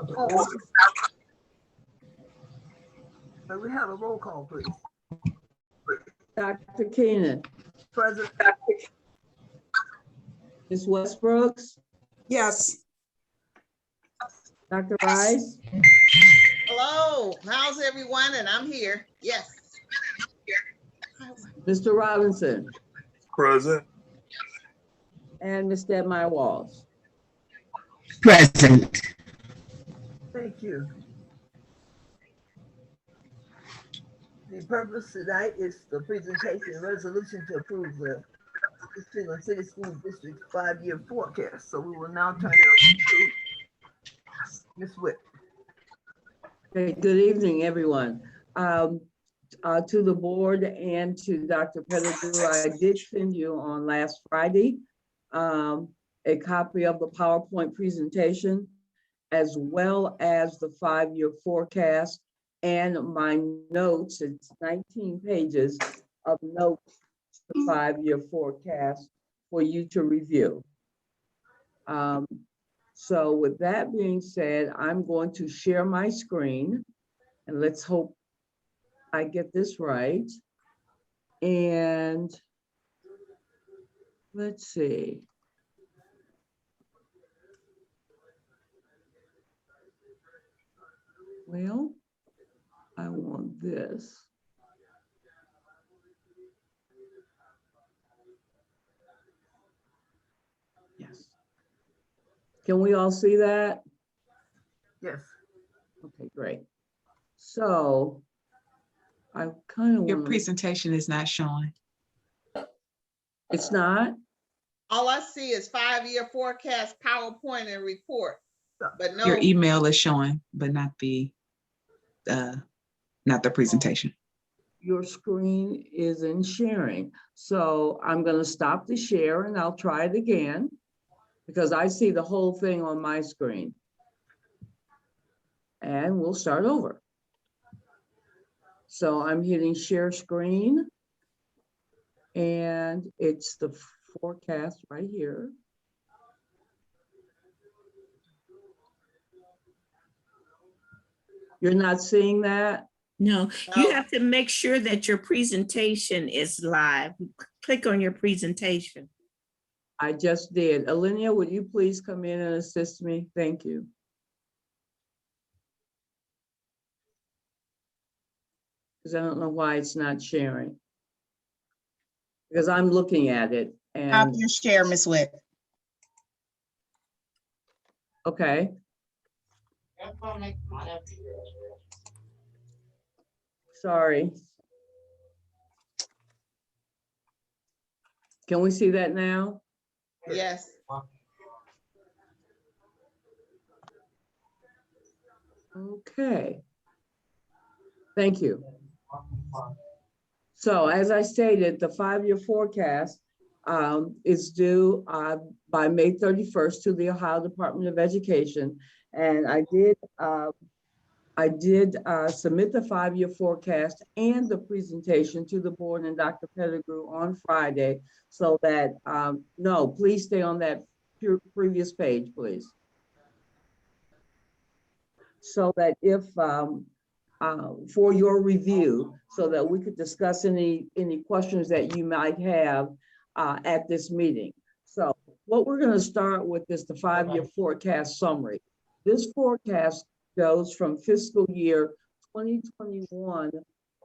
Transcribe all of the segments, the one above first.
Oh, may we have a roll call, please? Dr. Keenan, Present. Ms. Westbrooks, Yes. Dr. Rice, Hello, how's everyone? And I'm here. Yes. Mr. Robinson, Present. and Ms. Stedmeyer Walls. Present. Thank you. The purpose tonight is the presentation resolution to approve the Cleveland City School District 5-year forecast. So we will now turn it over to Ms. Witt. Okay, good evening, everyone. To the board and to Dr. Pettigrew, I did send you on last Friday a copy of the PowerPoint presentation, as well as the 5-year forecast and my notes. It's 19 pages of notes, the 5-year forecast for you to review. So with that being said, I'm going to share my screen, and let's hope I get this right. And let's see. Well, I want this. Yes. Can we all see that? Yes. Okay, great. So I kind of Your want presentation is not showing. It's not? All I see is 5-year forecast, PowerPoint and report, but no. Your email is showing, but not the presentation. Your screen isn't sharing. So I'm going to stop the share and I'll try it again because I see the whole thing on my screen. And we'll start over. So I'm hitting share screen and it's the forecast right here. You're not seeing that? No, you have to make sure that your presentation is live. Click on your presentation. I just did. Alinea, would you please come in and assist me? Thank you. Because I don't know why it's not sharing. Because I'm looking at it Stop and, your share, Ms. Witt. okay. Sorry. Can we see that now? Yes. Okay. Thank you. So as I stated, the 5-year forecast is due by May 31st to the Ohio Department of Education. And I did submit the 5-year forecast and the presentation to the board and Dr. Pettigrew on Friday so that, no, please stay on that previous page, please. So that if, for your review, so that we could discuss any questions that you might have at this meeting. So what we're gonna start with is the 5-year forecast summary. This forecast goes from fiscal year 2021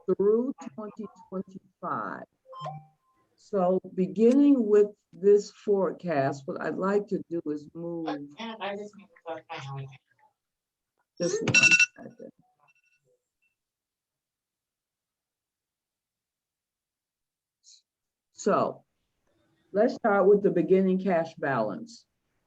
through 2025. So beginning with this forecast, what I'd like to do is move this one second. So let's start with the beginning cash balance.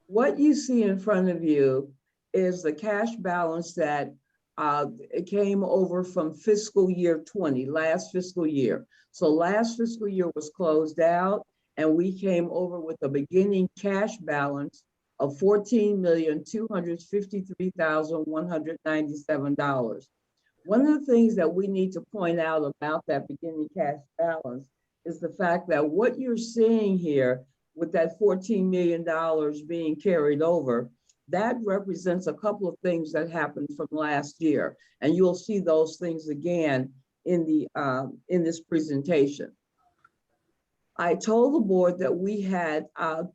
What you see in front of you is the cash balance that it came over from fiscal year 20, last fiscal year. So last fiscal year was closed out and we came over with a beginning cash balance of $14,253,197. One of the things that we need to point out about that beginning cash balance is the fact that what you're seeing here with that $14 million being carried over, that represents a couple of things that happened from last year. And you'll see those things again in this presentation. I told the board that we had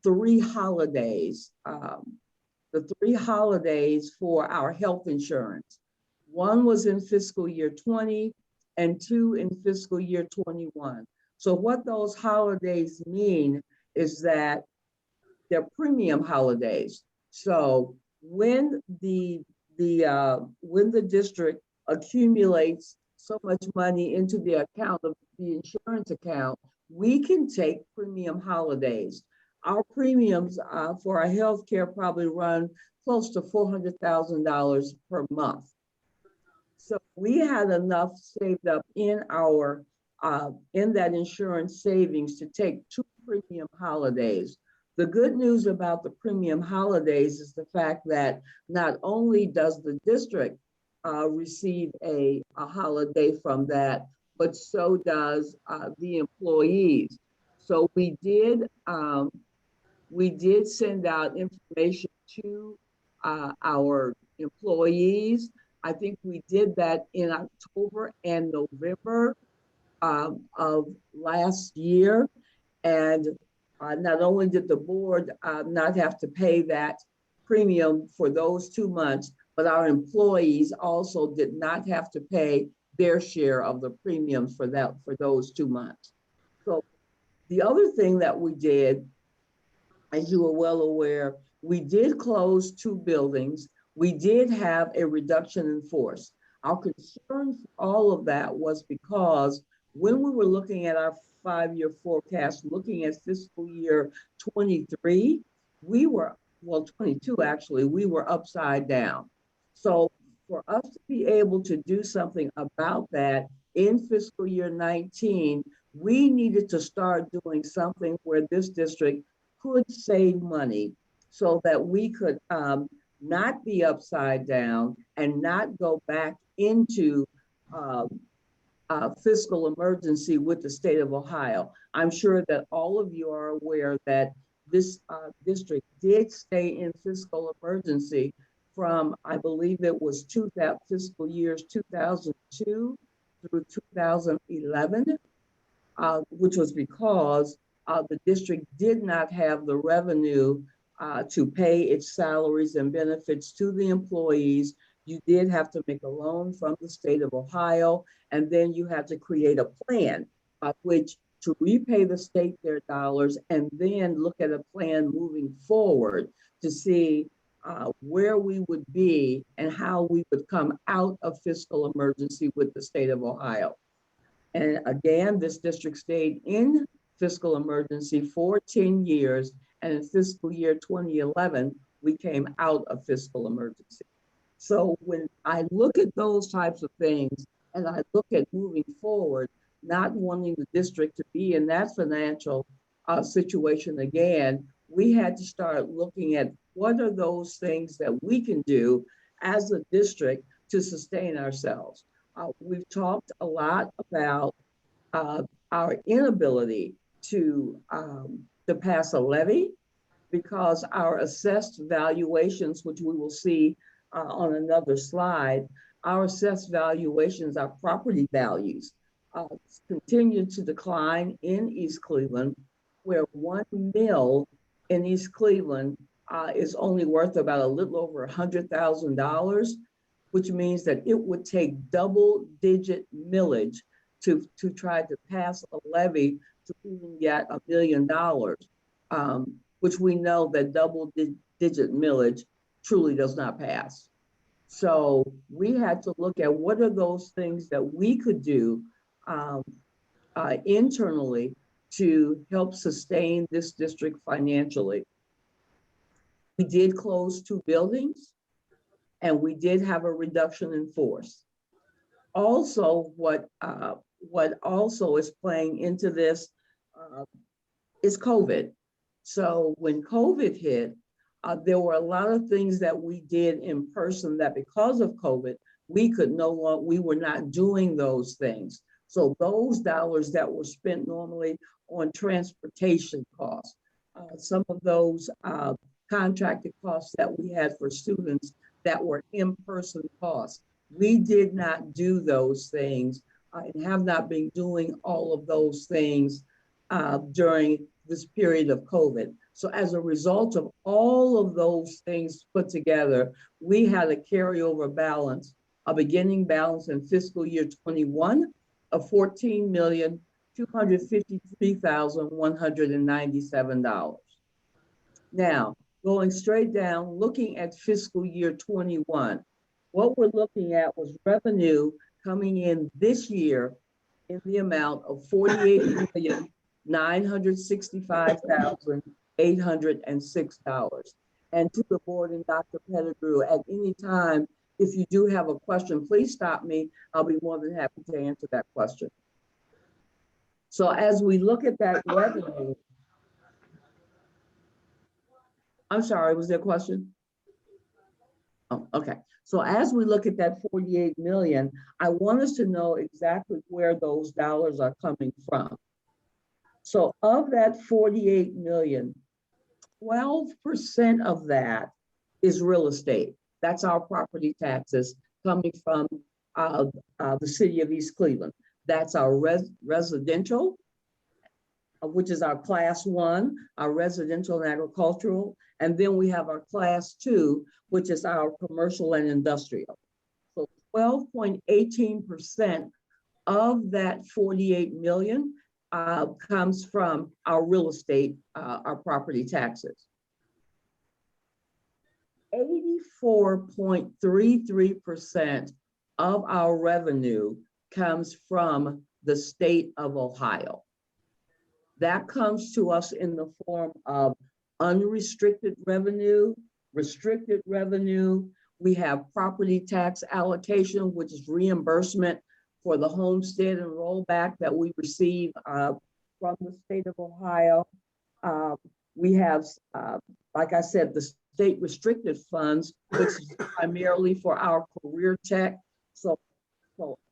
3 holidays, the 3 holidays for our health insurance. One was in fiscal year 20 and 2 in fiscal year 21. So what those holidays mean is that they're premium holidays. So when the district accumulates so much money into the account of the insurance account, we can take premium holidays. Our premiums for our healthcare probably run close to $400,000 per month. So we had enough saved up in our in that insurance savings to take 2 premium holidays. The good news about the premium holidays is the fact that not only does the district receive a holiday from that, but so does the employees. So we did send out information to our employees. I think we did that in October and November of last year. And not only did the board not have to pay that premium for those 2 months, but our employees also did not have to pay their share of the premiums for those 2 months. So the other thing that we did, as you are well aware, we did close 2 buildings. We did have a reduction in force. Our concern for all of that was because when we were looking at our 5-year forecast, looking at fiscal year 23, we were, well, 22 actually, we were upside down. So for us to be able to do something about that in fiscal year 19, we needed to start doing something where this district could save money so that we could not be upside down and not go back into fiscal emergency with the state of Ohio. I'm sure that all of you are aware that this district did stay in fiscal emergency from, I believe it was fiscal years 2002 through 2011, which was because the district did not have the revenue to pay its salaries and benefits to the employees. You did have to make a loan from the state of Ohio, and then you had to create a plan by which to repay the state their dollars and then look at a plan moving forward to see where we would be and how we would come out of fiscal emergency with the state of Ohio. And again, this district stayed in fiscal emergency for 10 years, and in fiscal year 2011, we came out of fiscal emergency. So when I look at those types of things, and I look at moving forward, not wanting the district to be in that financial situation again, we had to start looking at what are those things that we can do as a district to sustain ourselves. We've talked a lot about our inability to pass a levy because our assessed valuations, which we will see on another slide, our assessed valuations, our property values continue to decline in East Cleveland, where 1 mill in East Cleveland is only worth about a little over $100,000, which means that it would take double-digit millage to try to pass a levy to even get $1 million, which we know that double-digit millage truly does not pass. So we had to look at what are those things that we could do internally to help sustain this district financially. We did close 2 buildings, and we did have a reduction in force. Also, what also is playing into this is COVID. So when COVID hit, there were a lot of things that we did in person that because of COVID, we were not doing those things. So those dollars that were spent normally on transportation costs, some of those contracted costs that we had for students that were in-person costs. We did not do those things and have not been doing all of those things during this period of COVID. So as a result of all of those things put together, we had a carryover balance, a beginning balance in fiscal year 21 of $14,253,197. Now, going straight down, looking at fiscal year 21, what we're looking at was revenue coming in this year in the amount of $48,965,806. And to the board and Dr. Pettigrew, at any time, if you do have a question, please stop me. I'll be more than happy to answer that question. So as we look at that revenue, I'm sorry, was there a question? Oh, okay. So as we look at that 48 million, I want us to know exactly where those dollars are coming from. So of that 48 million, 12% of that is real estate. That's our property taxes coming from the city of East Cleveland. That's our residential, which is our class 1, our residential and agricultural. And then we have our class 2, which is our commercial and industrial. So 12.18% of that 48 million comes from our real estate, our property taxes. 84.33% of our revenue comes from the state of Ohio. That comes to us in the form of unrestricted revenue, restricted revenue. We have property tax allocation, which is reimbursement for the homestead and rollback that we receive from the state of Ohio. We have, like I said, the state restricted funds, which is primarily for our career tech. So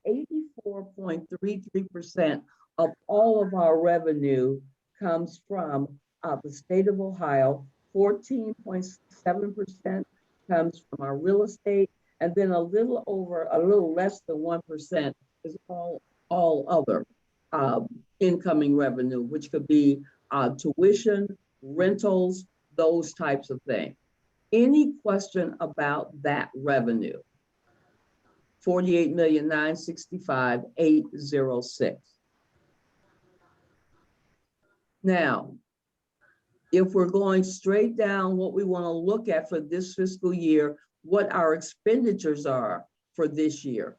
84.33% of all of our revenue comes from the state of Ohio. 14.7% comes from our real estate, and then a little less than 1% is all other incoming revenue, which could be tuition, rentals, those types of things. Any question about that revenue? 48,965,806. Now, if we're going straight down what we want to look at for this fiscal year, what our expenditures are for this year.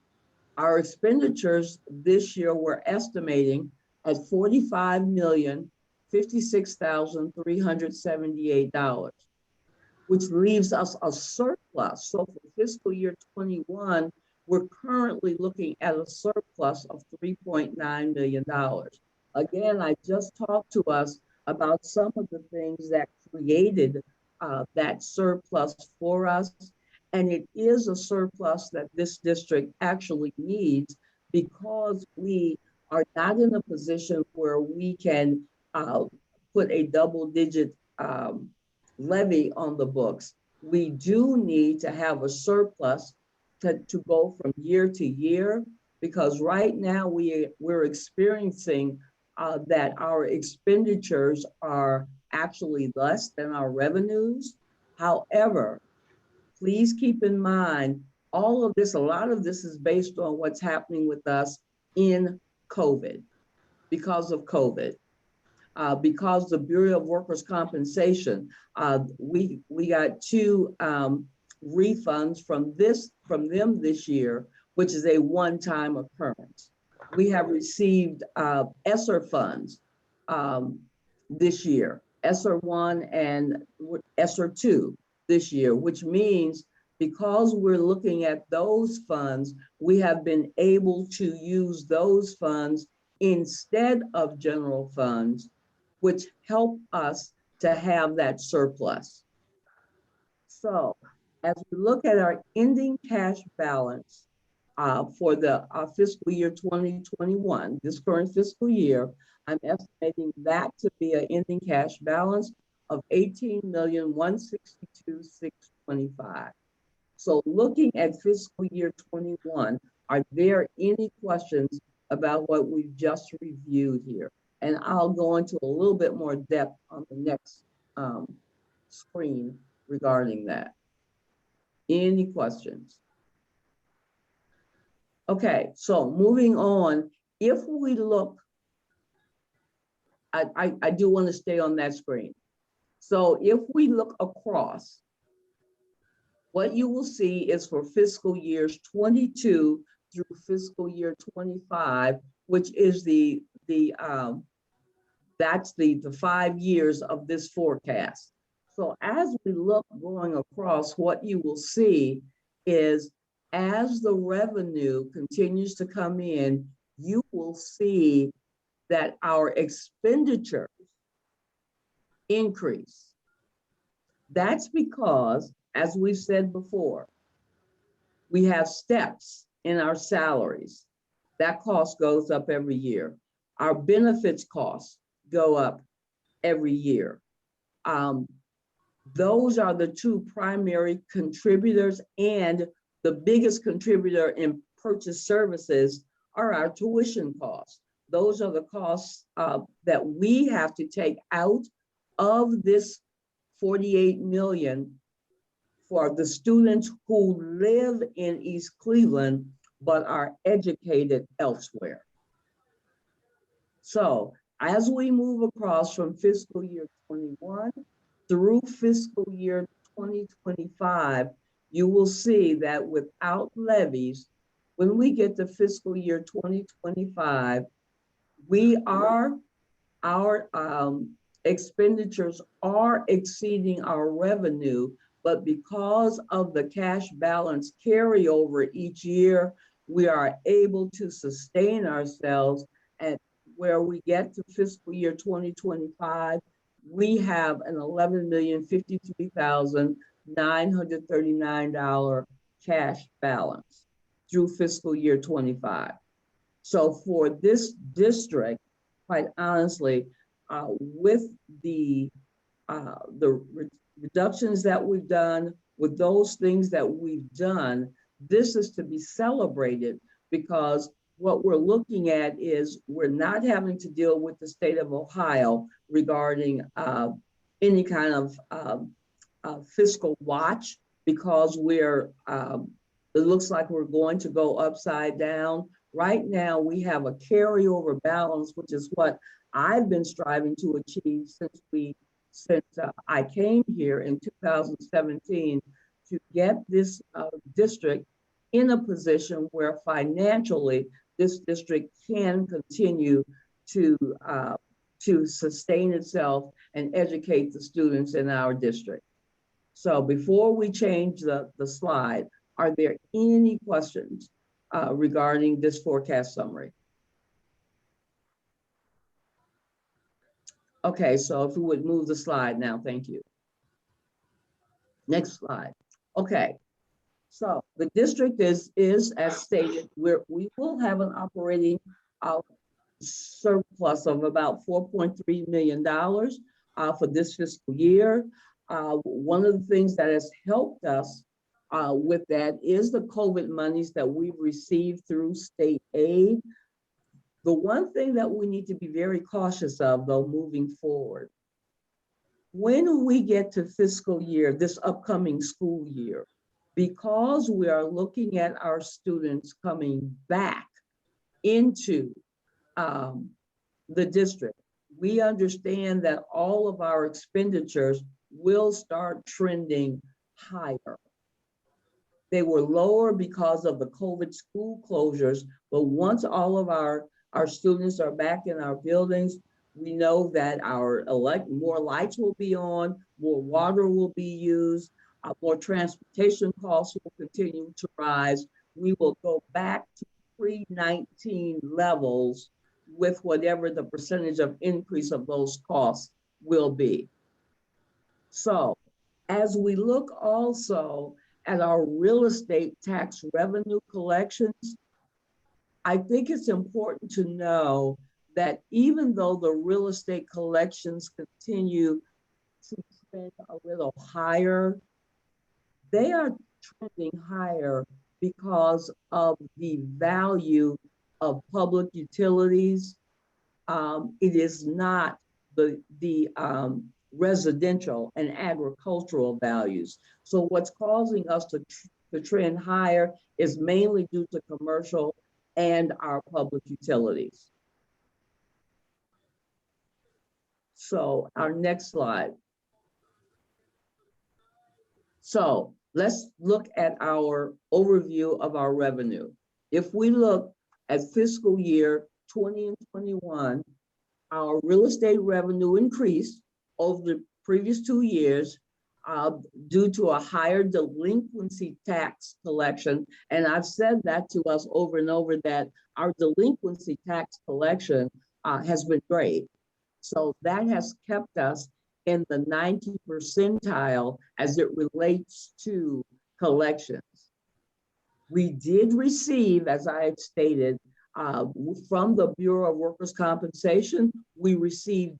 Our expenditures this year we're estimating at $45,056,378, which leaves us a surplus. So for fiscal year 21, we're currently looking at a surplus of $3.9 million. Again, I just talked to us about some of the things that created that surplus for us. And it is a surplus that this district actually needs because we are not in a position where we can put a double-digit levy on the books. We do need to have a surplus to go from year to year, because right now we're experiencing that our expenditures are actually less than our revenues. However, please keep in mind, all of this, a lot of this is based on what's happening with us in COVID, because of COVID. Because the Bureau of Workers' Compensation, we got 2 refunds from them this year, which is a one-time occurrence. We have received ESSER funds this year, ESSER 1 and ESSER 2 this year, which means because we're looking at those funds, we have been able to use those funds instead of general funds, which help us to have that surplus. So as we look at our ending cash balance for the fiscal year 2021, this current fiscal year, I'm estimating that to be an ending cash balance of 18,162,625. So looking at fiscal year 21, are there any questions about what we've just reviewed here? And I'll go into a little bit more depth on the next screen regarding that. Any questions? Okay, so moving on, if we look, I do want to stay on that screen. So if we look across, what you will see is for fiscal years 22 through fiscal year 25, which is that's the 5 years of this forecast. So as we look going across, what you will see is as the revenue continues to come in, you will see that our expenditures increase. That's because, as we've said before, we have steps in our salaries. That cost goes up every year. Our benefits costs go up every year. Those are the two primary contributors, and the biggest contributor in purchase services are our tuition costs. Those are the costs that we have to take out of this 48 million for the students who live in East Cleveland but are educated elsewhere. So as we move across from fiscal year 21 through fiscal year 2025, you will see that without levies, when we get to fiscal year 2025, our expenditures are exceeding our revenue, but because of the cash balance carryover each year, we are able to sustain ourselves. And where we get to fiscal year 2025, we have an $11,053,939 cash balance through fiscal year 25. So for this district, quite honestly, with the reductions that we've done, with those things that we've done, this is to be celebrated, because what we're looking at is we're not having to deal with the state of Ohio regarding any kind of fiscal watch, because it looks like we're going to go upside down. Right now, we have a carryover balance, which is what I've been striving to achieve since I came here in 2017, to get this district in a position where financially this district can continue to sustain itself and educate the students in our district. So before we change the slide, are there any questions regarding this forecast summary? Okay, so if we would move the slide now, thank you. Next slide. Okay, so the district is as stated, we will have an operating surplus of about $4.3 million for this fiscal year. One of the things that has helped us with that is the COVID monies that we've received through state aid. The one thing that we need to be very cautious of, though, moving forward, when we get to fiscal year, this upcoming school year, because we are looking at our students coming back into the district, we understand that all of our expenditures will start trending higher. They were lower because of the COVID school closures, but once all of our students are back in our buildings, we know that more lights will be on, more water will be used, more transportation costs will continue to rise. We will go back to pre-19 levels with whatever the percentage of increase of those costs will be. So as we look also at our real estate tax revenue collections, I think it's important to know that even though the real estate collections continue to trend a little higher. They are trending higher because of the value of public utilities. It is not the residential and agricultural values. So what's causing us to trend higher is mainly due to commercial and our public utilities. So our next slide. So let's look at our overview of our revenue. If we look at fiscal year 20 and 21, our real estate revenue increased over the previous 2 years due to a higher delinquency tax collection. And I've said that to us over and over that our delinquency tax collection has been great. So that has kept us in the 90th percentile as it relates to collections. We did receive, as I had stated, from the Bureau of Workers' Compensation, we received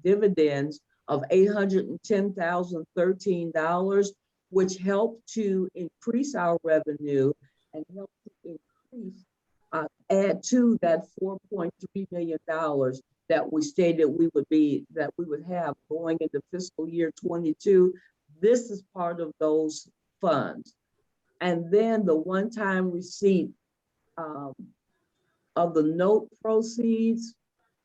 dividends of $810,013, which helped to increase our revenue and helped to increase, add to that $4.3 million that we stated we would have going into fiscal year 22. This is part of those funds. And then the one-time receipt of the note proceeds.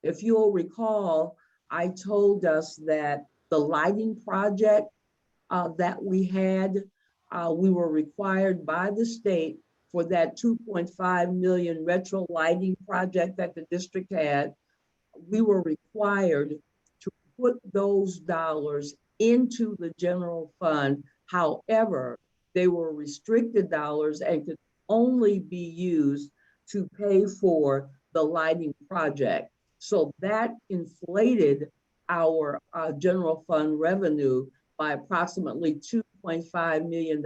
If you'll recall, I told us that the lighting project that we had, we were required by the state for that 2.5 million retro lighting project that the district had. We were required to put those dollars into the general fund. However, they were restricted dollars and could only be used to pay for the lighting project. So that inflated our general fund revenue by approximately $2.5 million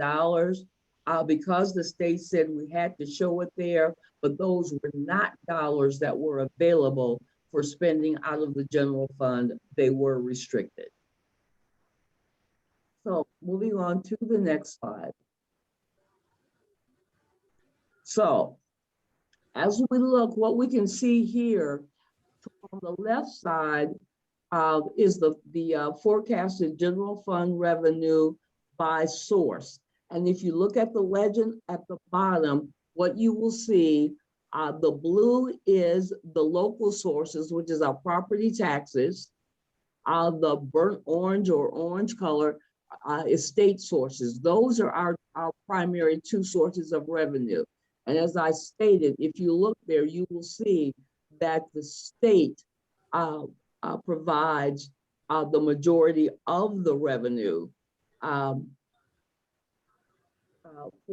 because the state said we had to show it there, but those were not dollars that were available for spending out of the general fund. They were restricted. So moving on to the next slide. So as we look, what we can see here on the left side is the forecasted general fund revenue by source. And if you look at the legend at the bottom, what you will see, the blue is the local sources, which is our property taxes. The burnt orange or orange color is state sources. Those are our primary two sources of revenue. And as I stated, if you look there, you will see that the state provides the majority of the revenue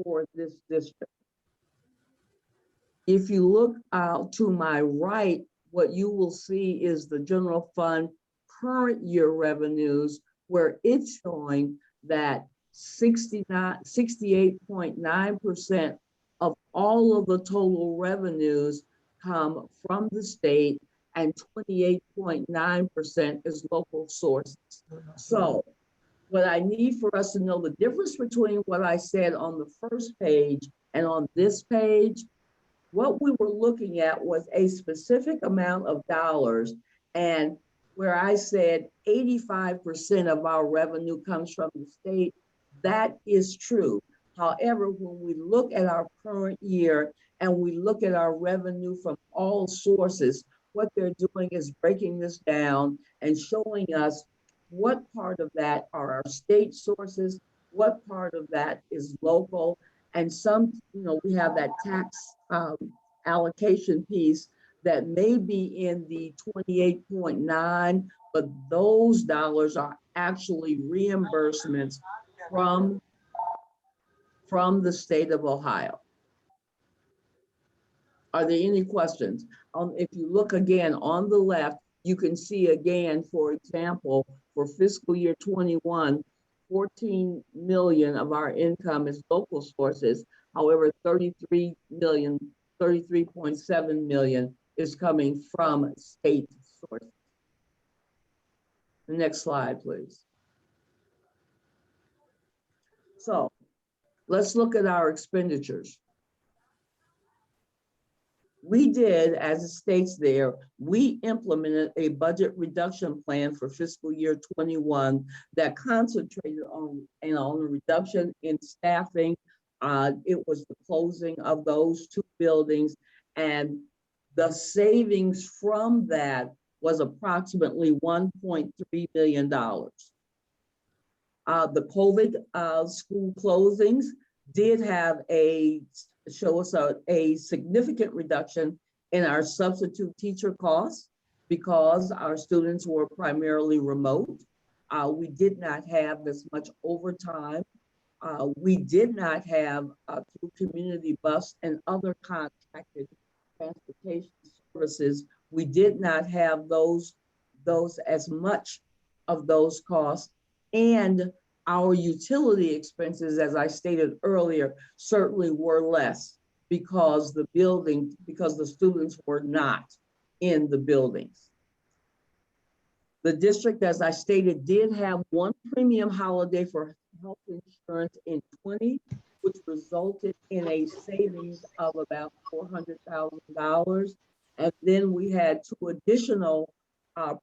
for this district. If you look to my right, what you will see is the general fund current year revenues, where it's showing that 68.9% of all of the total revenues come from the state and 28.9% is local sources. So what I need for us to know the difference between what I said on the first page and on this page, what we were looking at was a specific amount of dollars, and where I said 85% of our revenue comes from the state, that is true. However, when we look at our current year and we look at our revenue from all sources, what they're doing is breaking this down and showing us what part of that are our state sources, what part of that is local, and some, we have that tax allocation piece that may be in the 28.9, but those dollars are actually reimbursements from the state of Ohio. Are there any questions? If you look again on the left, you can see again, for example, for fiscal year 21, 14 million of our income is local sources. However, 33.7 million is coming from state sources. The next slide, please. So let's look at our expenditures. We did, as it states there, we implemented a budget reduction plan for fiscal year 21 that concentrated on a reduction in staffing. It was the closing of those 2 buildings, and the savings from that was approximately $1.3 million. The COVID school closings did have show us a significant reduction in our substitute teacher costs because our students were primarily remote. We did not have as much overtime. We did not have through community bus and other contracted transportation services. We did not have those as much of those costs, and our utility expenses, as I stated earlier, certainly were less because the students were not in the buildings. The district, as I stated, did have 1 premium holiday for health insurance in 20, which resulted in a savings of about $400,000. And then we had 2 additional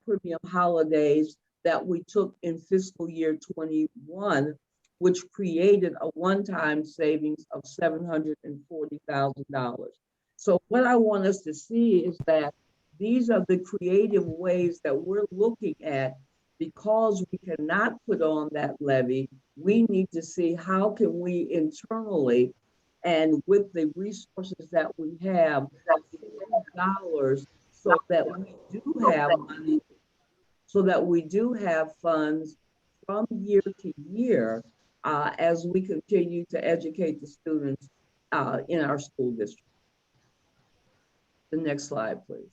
premium holidays that we took in fiscal year 21, which created a one-time savings of $740,000. So what I want us to see is that these are the creative ways that we're looking at. Because we cannot put on that levy, we need to see how can we internally and with the resources that we have, dollars so that we do have money, so that we do have funds from year to year as we continue to educate the students in our school district. The next slide, please.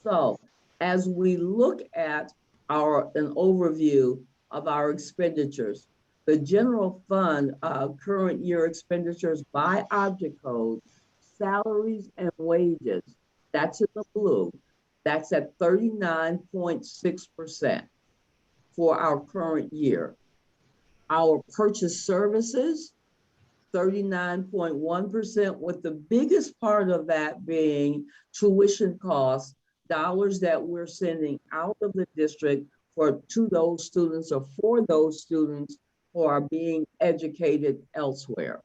So as we look at an overview of our expenditures, the general fund current year expenditures by object code, salaries and wages, that's in the blue, that's at 39.6% for our current year. Our purchase services, 39.1%, with the biggest part of that being tuition costs, dollars that we're sending out of the district to those students or for those students who are being educated elsewhere.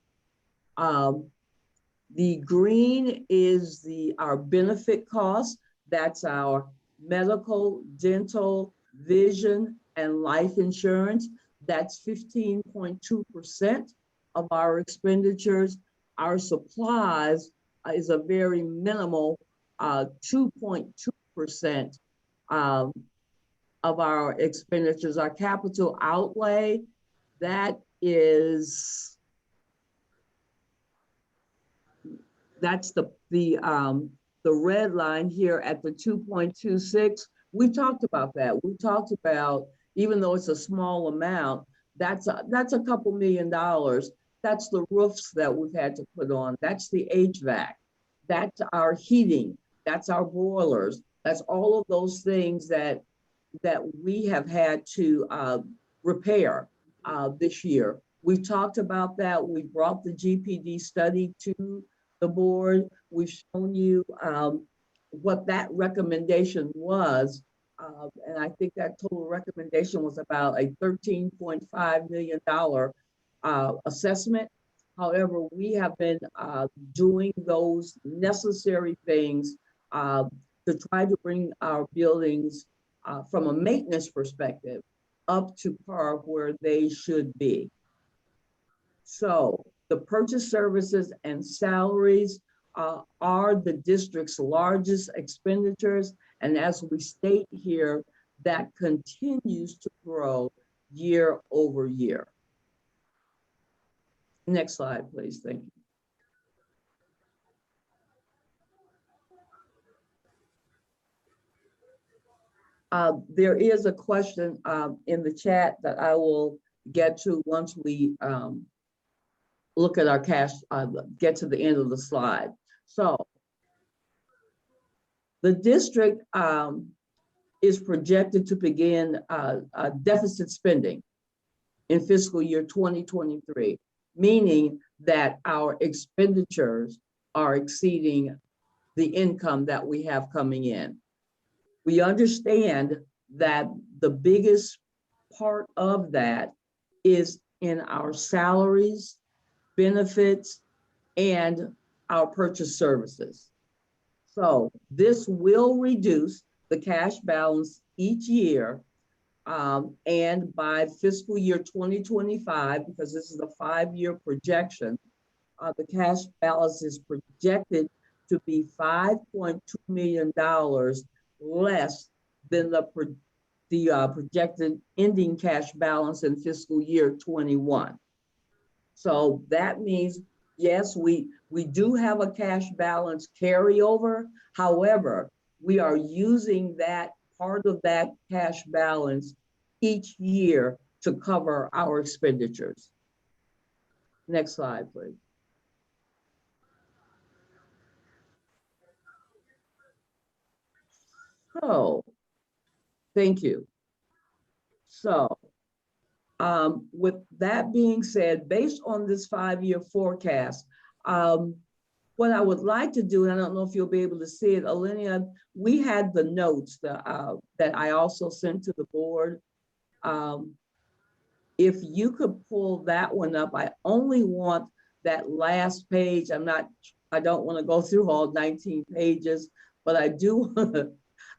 The green is our benefit costs. That's our medical, dental, vision, and life insurance. That's 15.2% of our expenditures. Our supplies is a very minimal 2.2% of our expenditures. Our capital outlay, that's the red line here at the 2.26. We talked about that. We talked about, even though it's a small amount, that's a couple $1 million. That's the roofs that we've had to put on. That's the HVAC. That's our heating. That's our boilers. That's all of those things that we have had to repair this year. We've talked about that. We brought the GPD study to the board. We've shown you what that recommendation was. And I think that total recommendation was about a $13.5 million assessment. However, we have been doing those necessary things to try to bring our buildings from a maintenance perspective up to par where they should be. So the purchase services and salaries are the district's largest expenditures. And as we state here, that continues to grow year over year. Next slide, please. Thank you. There is a question in the chat that I will get to once we look at our cash, get to the end of the slide. So the district is projected to begin deficit spending in fiscal year 2023, meaning that our expenditures are exceeding the income that we have coming in. We understand that the biggest part of that is in our salaries, benefits, and our purchase services. So this will reduce the cash balance each year. And by fiscal year 2025, because this is a 5-year projection, the cash balance is projected to be $5.2 million less than the projected ending cash balance in fiscal year 21. So that means, yes, we do have a cash balance carryover. However, we are using that part of that cash balance each year to cover our expenditures. Next slide, please. So, thank you. So, with that being said, based on this 5-year forecast, what I would like to do, and I don't know if you'll be able to see it, Alinea, we had the notes that I also sent to the board. If you could pull that one up, I only want that last page. I don't want to go through all 19 pages, but I do want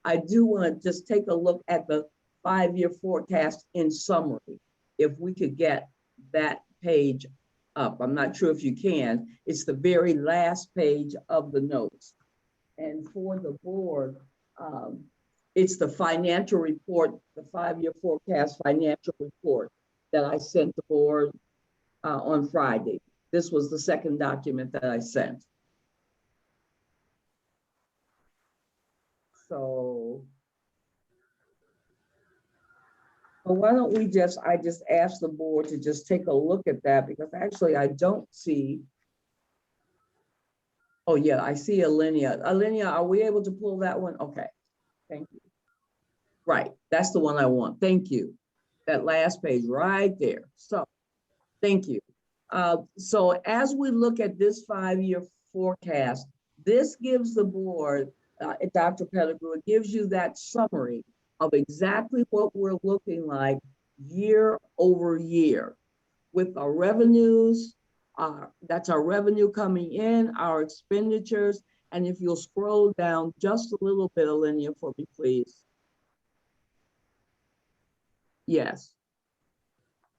to just take a look at the 5-year forecast in summary. If we could get that page up. I'm not sure if you can. It's the very last page of the notes. And for the board, it's the financial report, the 5-year forecast financial report that I sent the board on Friday. This was the second document that I sent. So, well, why don't we I just asked the board to just take a look at that, because actually I don't see, oh yeah, I see Alinea. Alinea, are we able to pull that one? Okay, thank you. Right, that's the one I want, thank you. That last page right there, so thank you. So as we look at this 5-year forecast, this gives the board, Dr. Pettigrew, it gives you that summary of exactly what we're looking like year over year with our revenues. That's our revenue coming in, our expenditures. And if you'll scroll down just a little bit, Alinea, for me, please. Yes.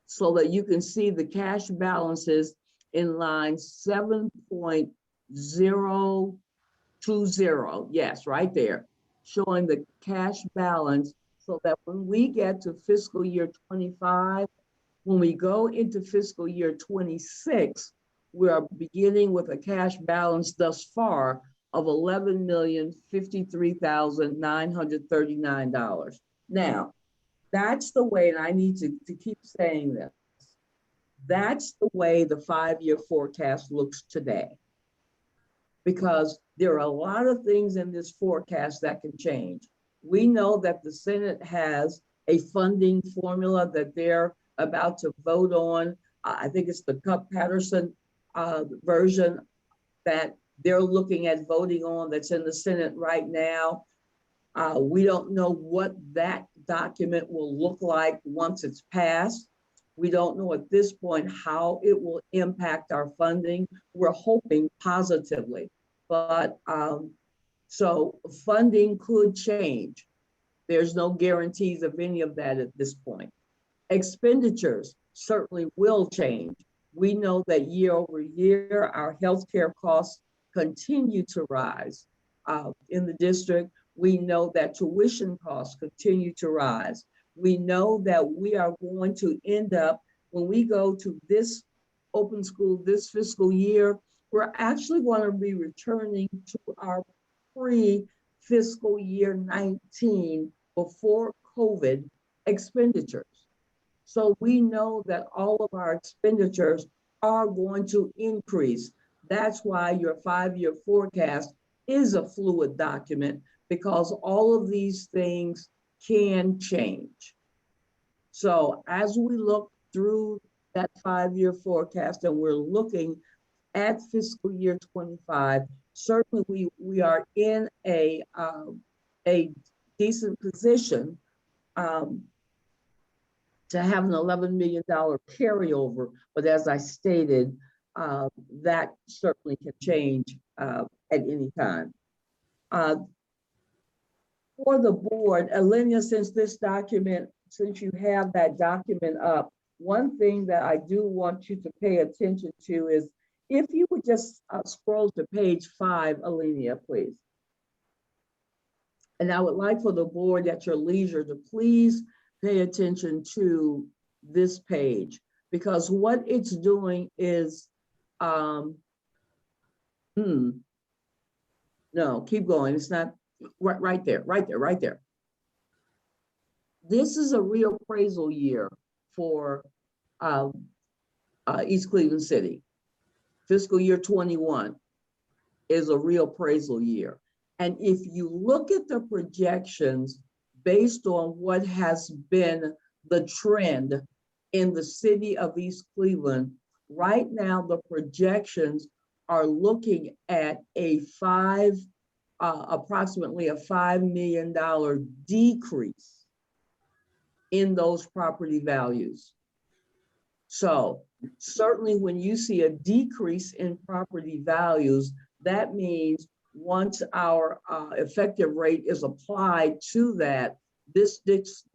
So that you can see the cash balances in line 7.020. Yes, right there, showing the cash balance, so that when we get to fiscal year 25, when we go into fiscal year 26, we are beginning with a cash balance thus far of $11,053,939. Now, that's the way, and I need to keep saying this, that's the way the 5-year forecast looks today. Because there are a lot of things in this forecast that can change. We know that the Senate has a funding formula that they're about to vote on. I think it's the Cup-Patterson version that they're looking at voting on, that's in the Senate right now. We don't know what that document will look like once it's passed. We don't know at this point how it will impact our funding. We're hoping positively, but so funding could change. There's no guarantees of any of that at this point. Expenditures certainly will change. We know that year over year, our healthcare costs continue to rise in the district. We know that tuition costs continue to rise. We know that we are going to end up, when we go to this open school this fiscal year, we're actually going to be returning to our pre-fiscal year 19, before COVID, expenditures. So we know that all of our expenditures are going to increase. That's why your 5-year forecast is a fluid document, because all of these things can change. So as we look through that 5-year forecast and we're looking at fiscal year 25, certainly we are in a decent position to have an $11 million carryover. But as I stated, that certainly can change at any time. For the board, Alenia, since you have that document up, one thing that I do want you to pay attention to is if you would just scroll to page 5, Alenia, please. And I would like for the board at your leisure to please pay attention to this page, because what it's doing is, no, keep going. It's not right there. This is a reappraisal year for East Cleveland City. Fiscal year 21 is a reappraisal year. And if you look at the projections based on what has been the trend in the city of East Cleveland, right now the projections are looking at approximately a $5 million decrease in those property values. So certainly when you see a decrease in property values, that means once our effective rate is applied to that, this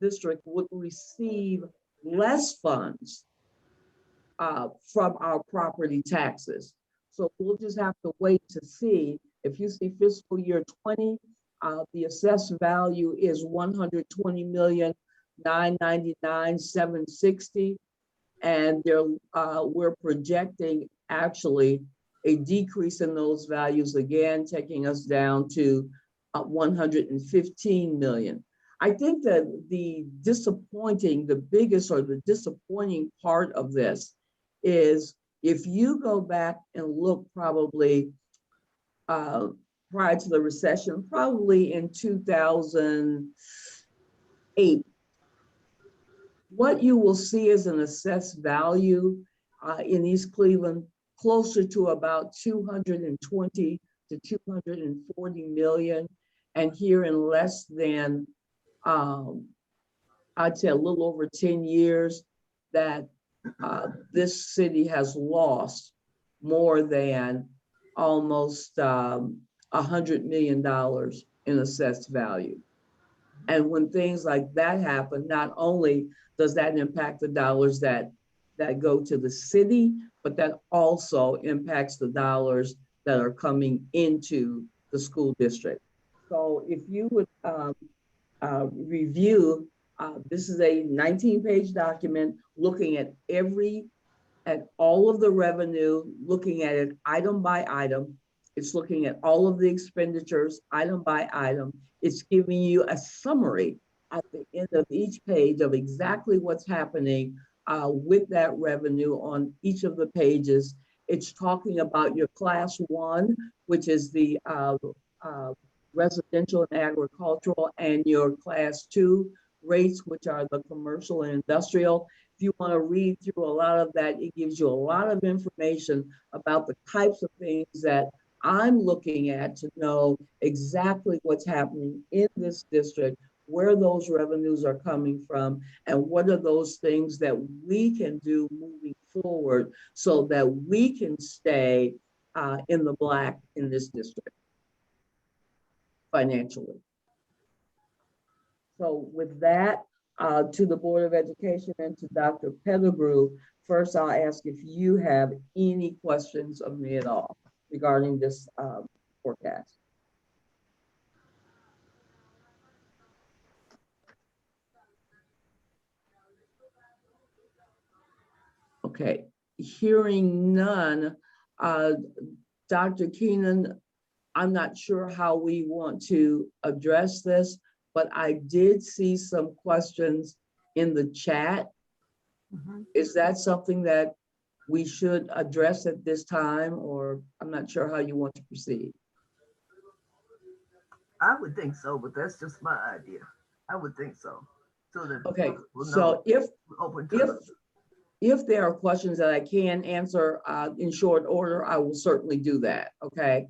district would receive less funds from our property taxes. So we'll just have to wait to see. If you see fiscal year 20, the assessed value is $120,999,760. And we're projecting actually a decrease in those values again, taking us down to 115 million. I think that the biggest disappointing part of this is if you go back and look probably prior to the recession, probably in 2008, what you will see is an assessed value in East Cleveland closer to about 220 to 240 million. And here in less than, I'd say a little over 10 years, that this city has lost more than almost $100 million in assessed value. And when things like that happen, not only does that impact the dollars that go to the city, but that also impacts the dollars that are coming into the school district. So if you would review, this is a 19-page document looking at all of the revenue, looking at it item by item. It's looking at all of the expenditures item by item. It's giving you a summary at the end of each page of exactly what's happening with that revenue on each of the pages. It's talking about your class 1, which is the residential and agricultural, and your class 2 rates, which are the commercial and industrial. If you want to read through a lot of that, it gives you a lot of information about the types of things that I'm looking at to know exactly what's happening in this district, where those revenues are coming from, and what are those things that we can do moving forward so that we can stay in the black in this district financially. So with that, to the Board of Education and to Dr. Pettigrew, first I'll ask if you have any questions of me at all regarding this forecast. Okay, hearing none, Dr. Keenan, I'm not sure how we want to address this, but I did see some questions in the chat. Mhm. Is that something that we should address at this time, or I'm not sure how you want to proceed? I would think so, but that's just my idea. I would think so. So that. Okay, public will know so if, we're open to if there are questions that I can answer in short order, I will certainly do that, okay?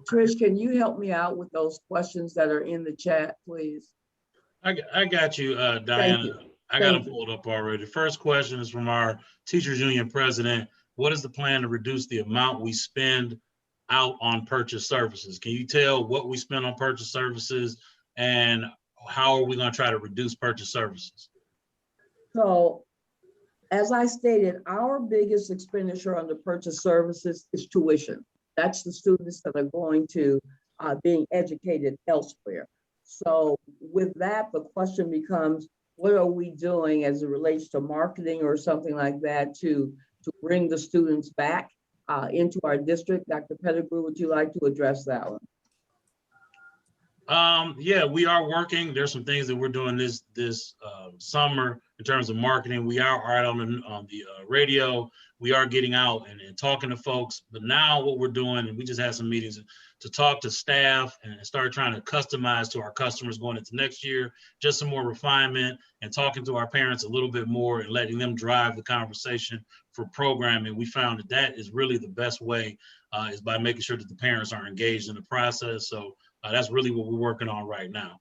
Trish, can you help me out with those questions that are in the chat, please? I got you, Thank Diana. you. I got them Thank you. pulled up already. The first question is from our Teachers Union president. What is the plan to reduce the amount we spend out on purchase services? Can you tell what we spend on purchase services and how are we going to try to reduce purchase services? So, as I stated, our biggest expenditure on the purchase services is tuition. That's the students that are going to being educated elsewhere. So with that, the question becomes, what are we doing as it relates to marketing or something like that to bring the students back into our district? Dr. Pettigrew, would you like to address that one? Yeah, we are working. There's some things that we're doing this summer in terms of marketing. We are out on the radio. We are getting out and talking to folks. But now what we're doing, and we just had some meetings to talk to staff and start trying to customize to our customers going into next year, just some more refinement and talking to our parents a little bit more and letting them drive the conversation for programming. We found that that is really the best way is by making sure that the parents are engaged in the process. So that's really what we're working on right now.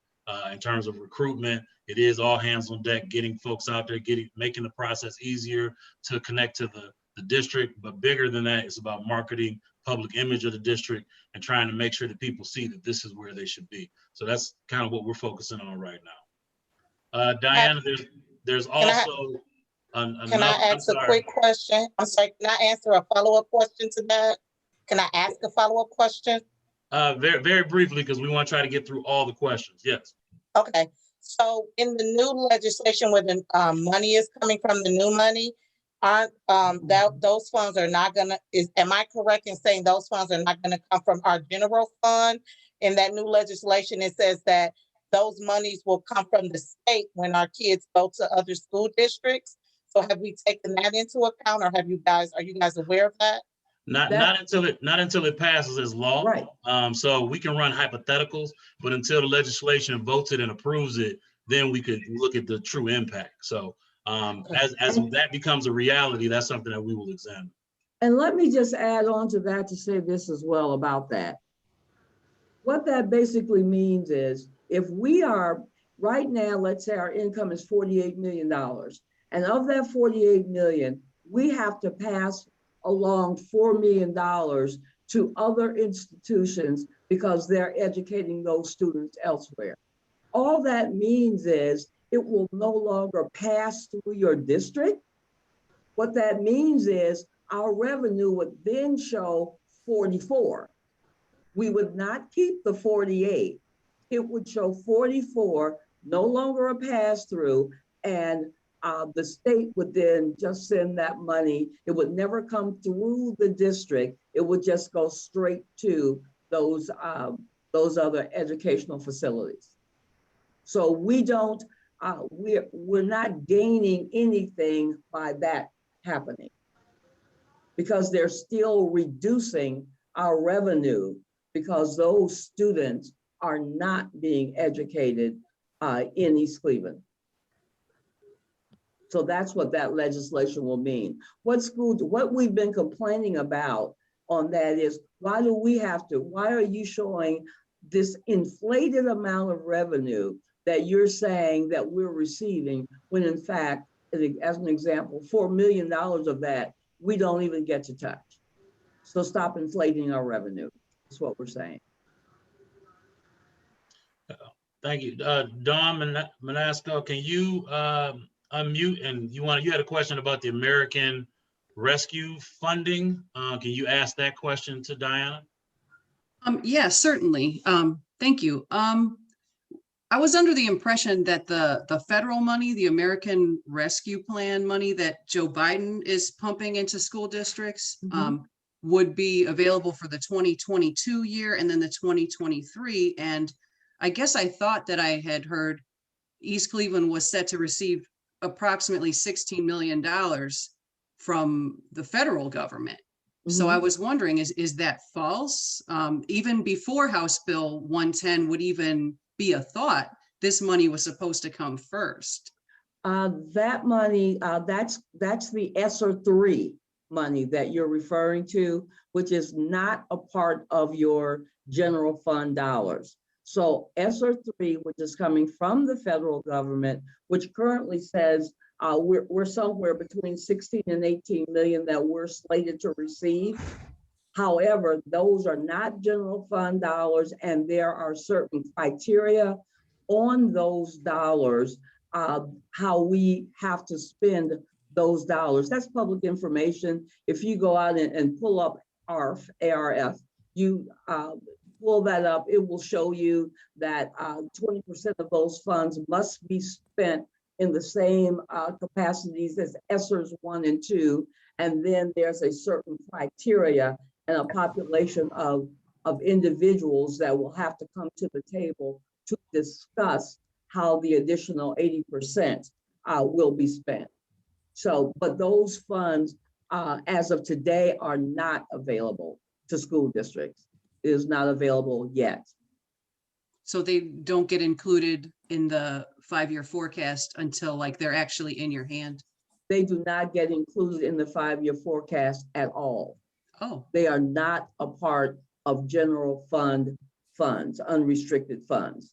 In terms of recruitment, it is all hands on deck, getting folks out there, making the process easier to connect to the district. But bigger than that, it's about marketing, public image of the district, and trying to make sure that people see that this is where they should be. So that's kind of what we're focusing on right now. Diana, there's also Can I ask a quick question? I'm sorry, can I answer a follow-up question to that? Can I ask a follow-up question? Very, very briefly, because we want to try to get through all the questions. Yes. Okay, so in the new legislation where the money is coming from, the new money, aren't those funds are not gonna, am I correct in saying those funds are not gonna come from our general fund? In that new legislation, it says that those monies will come from the state when our kids go to other school districts. So have we taken that into account, or are you guys aware of that? Not until it passes as law. Right. So we can run hypotheticals, but until the legislation votes it and approves it, then we could look at the true impact. So as that becomes a reality, that's something that we will examine. And let me just add on to that to say this as well about that. What that basically means is if we are right now, let's say our income is $48 million, and of that 48 million, we have to pass along $4 million to other institutions because they're educating those students elsewhere. All that means is it will no longer pass through your district. What that means is our revenue would then show 44. We would not keep the 48. It would show 44, no longer a pass through, and the state would then just send that money. It would never come through the district. It would just go straight to those other educational facilities. So we don't, we're not gaining anything by that happening because they're still reducing our revenue because those students are not being educated in East Cleveland. So that's what that legislation will mean. What we've been complaining about on that is, why are you showing this inflated amount of revenue that you're saying that we're receiving when in fact, as an example, $4 million of that, we don't even get to touch. So stop inflating our revenue, is what we're saying. Thank you. Dawn Manasco, can you unmute? And you had a question about the American Rescue funding. Can you ask that question to Diana? Yeah, certainly. Thank you. I was under the impression that the federal money, the American Rescue Plan money that Joe Biden is pumping into school districts would be available for the 2022 year and then the 2023. And I guess I thought that I had heard East Cleveland was set to receive approximately $16 million from the federal government. So I was wondering, is that false? Even before House Bill 110 would even be a thought, this money was supposed to come first. That money, that's the ESSER 3 money that you're referring to, which is not a part of your general fund dollars. So ESSER 3, which is coming from the federal government, which currently says we're somewhere between 16 and 18 million that we're slated to receive. However, those are not general fund dollars, and there are certain criteria on those dollars, how we have to spend those dollars. That's public information. If you go out and pull up ARF, you pull that up, it will show you that 20% of those funds must be spent in the same capacities as ESSERs 1 and 2. And then there's a certain criteria and a population of individuals that will have to come to the table to discuss how the additional 80% will be spent. So, but those funds, as of today, are not available to school districts. It is not available yet. So they don't get included in the 5-year forecast until like they're actually in your hand? They do not get included in the 5-year forecast at all. Oh, They are not a part of general fund funds, unrestricted funds.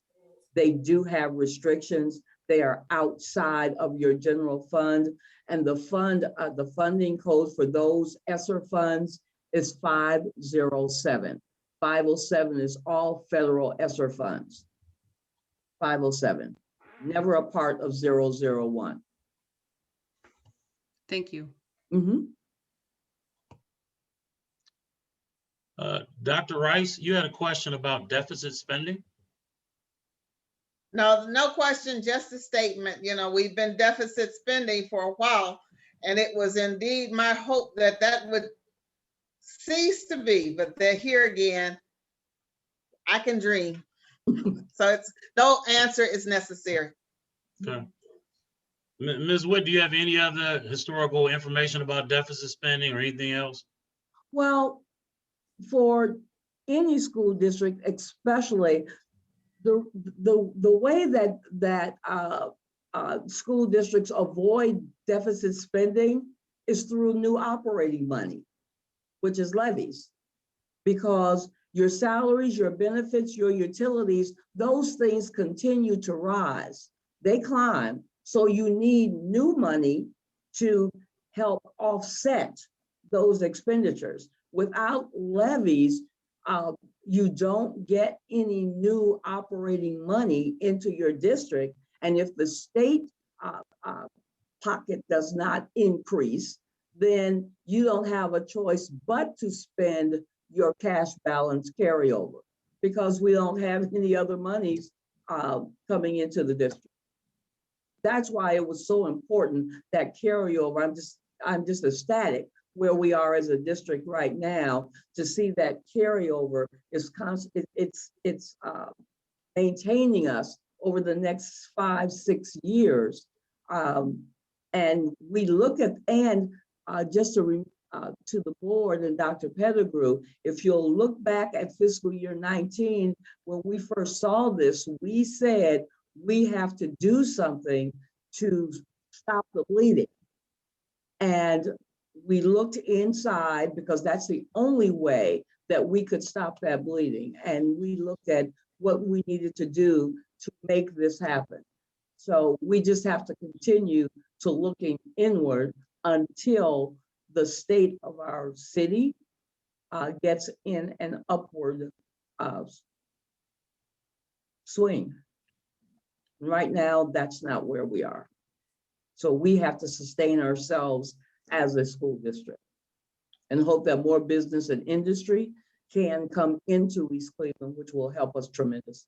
They do have restrictions. They are outside of your general fund, and the funding code for those ESSER funds is 507. 507 is all federal ESSER funds. 507, never a part of 001. thank you. Mhm. Dr. Rice, you had a question about deficit spending? No, no question, just a statement. You know, we've been deficit spending for a while, and it was indeed my hope that that would cease to be, but they're here again. I can dream. So it's no answer is necessary. Okay. Ms. Wood, do you have any other historical information about deficit spending or anything else? Well, for any school district, especially the way that school districts avoid deficit spending is through new operating money, which is levies, because your salaries, your benefits, your utilities, those things continue to rise. They climb. So you need new money to help offset those expenditures. Without levies, you don't get any new operating money into your district. And if the state pocket does not increase, then you don't have a choice but to spend your cash balance carryover, because we don't have any other monies coming into the district. That's why it was so important that carryover. I'm just ecstatic where we are as a district right now to see that carryover is constant. It's maintaining us over the next 5-6 years. And we look at, and just to the board and Dr. Pettigrew, if you'll look back at fiscal year 19, when we first saw this, we said we have to do something to stop the bleeding. And we looked inside, because that's the only way that we could stop that bleeding. And we looked at what we needed to do to make this happen. So we just have to continue to looking inward until the state of our city gets in an upward swing. Right now, that's not where we are. So we have to sustain ourselves as a school district and hope that more business and industry can come into East Cleveland, which will help us tremendously.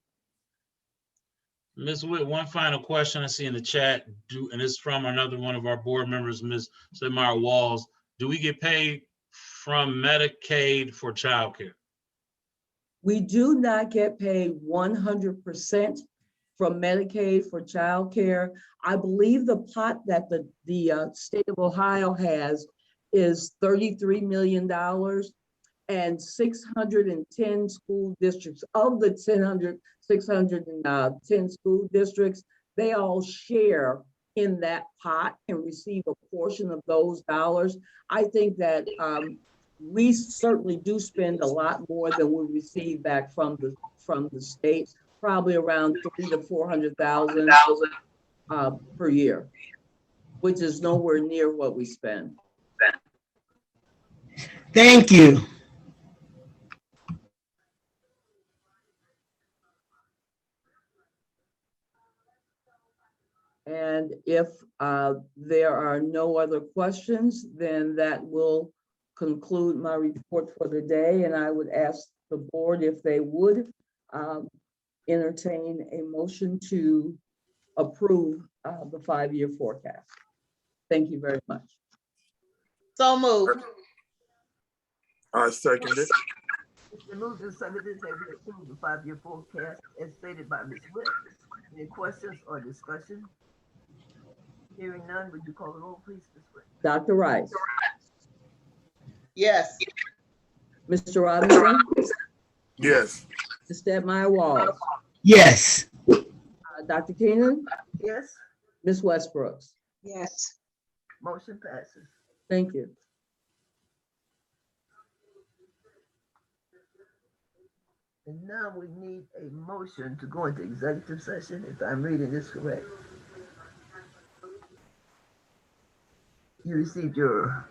Ms. Witt, one final question I see in the chat, and it's from another one of our board members, Ms. Samara Walls. Do we get paid from Medicaid for childcare? We do not get paid 100% from Medicaid for childcare. I believe the pot that the state of Ohio has is $33 million. and 610 school districts. Of the 610 school districts, they all share in that pot and receive a portion of those dollars. I think that we certainly do spend a lot more than we receive back from the state, probably around 300,000 to 400,000 per year, which is nowhere near what we spend. Thank you. And if there are no other questions, then that will conclude my report for the day. And I would ask the board if they would entertain a motion to approve the 5-year forecast. Thank you very much. So moved. I second it. It's been moved and seconded that we approve the 5-year forecast as stated by Ms. Witt. Any questions or discussion? Hearing none, would you call the roll, please, Ms. Witt? Dr. Rice, Yes. Mr. Robinson, Yes. Ms. Stepmy Walls, Yes. Dr. Keenan, Yes, Ms. Westbrooks. Yes. motion passes. Thank you. And now we need a motion to go into executive session, if I'm reading this correct. You received your,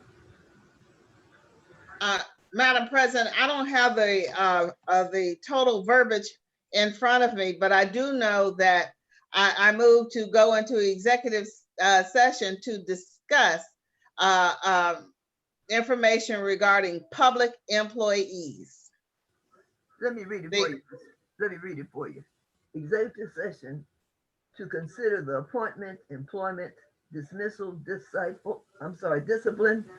Madam President, I don't have the total verbiage in front of me, but I do know that I moved to go into executive session to discuss information regarding public employees. let me read it for you. Let me read it for you. Executive session to consider the appointment, employment, dismissal, discipline,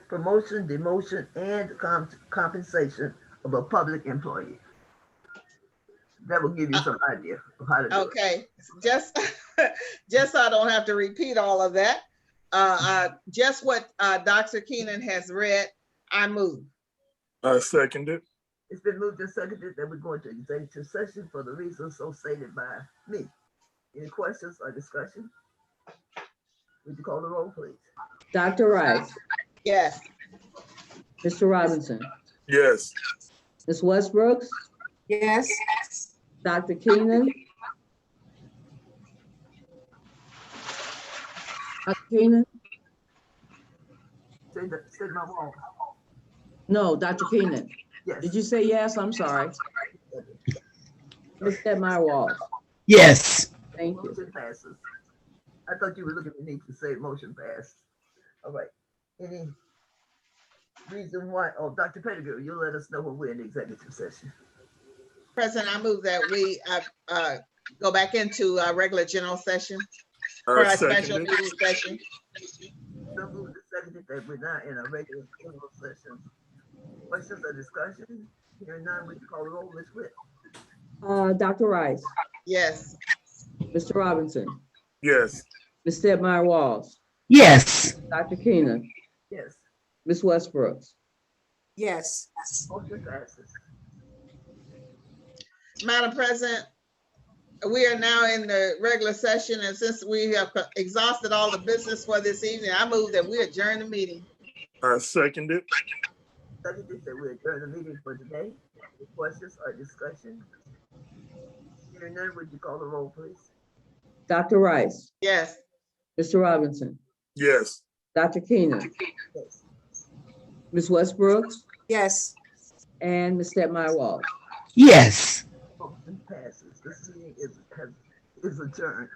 promotion, demotion, and compensation of a public employee. That will give you some idea of how to do it. Okay, just so I don't have to repeat all of that. Just what Dr. Keenan has read, I move. I second it. It's been moved and seconded that we go into executive session for the reasons so stated by me. Any questions or discussion? Would you call the roll, please? Dr. Rice, Yes. Mr. Robinson, Yes. Ms. Westbrooks, Yes. Dr. Keenan. Dr. Keenan? Say my wall. No, Dr. Keenan. Yes. Did you say yes? I'm sorry. Ms. Stepmy Walls. Yes. Thank you. Motion passes. I thought you were looking at me to say motion passed. All right. Any reason why? Oh, Dr. Pettigrew, you'll let us know when we're in executive session. President, I move that we go back into our regular general session for I our special second it. meeting session. So moved and seconded that we're not in a regular general session. Questions or discussion? Hearing none, would you call the roll, Ms. Witt? Dr. Rice, Yes. Mr. Robinson, Yes. Ms. Stepmy Walls, Yes. Dr. Keenan, Yes. Ms. Westbrooks. Yes. Motion passes. Madam President, we are now in the regular session, and since we have exhausted all the business for this evening, I move that we adjourn the meeting. I second it. Seconded that we adjourn the meeting for today. Any questions or discussion? Hearing none, would you call the roll, please? Dr. Rice, Yes. Mr. Robinson, Yes. Dr. Keenan, Yes. Ms. Westbrooks, Yes. and Ms. Stepmy Walls. Yes. Motion passes. This meeting is adjourned.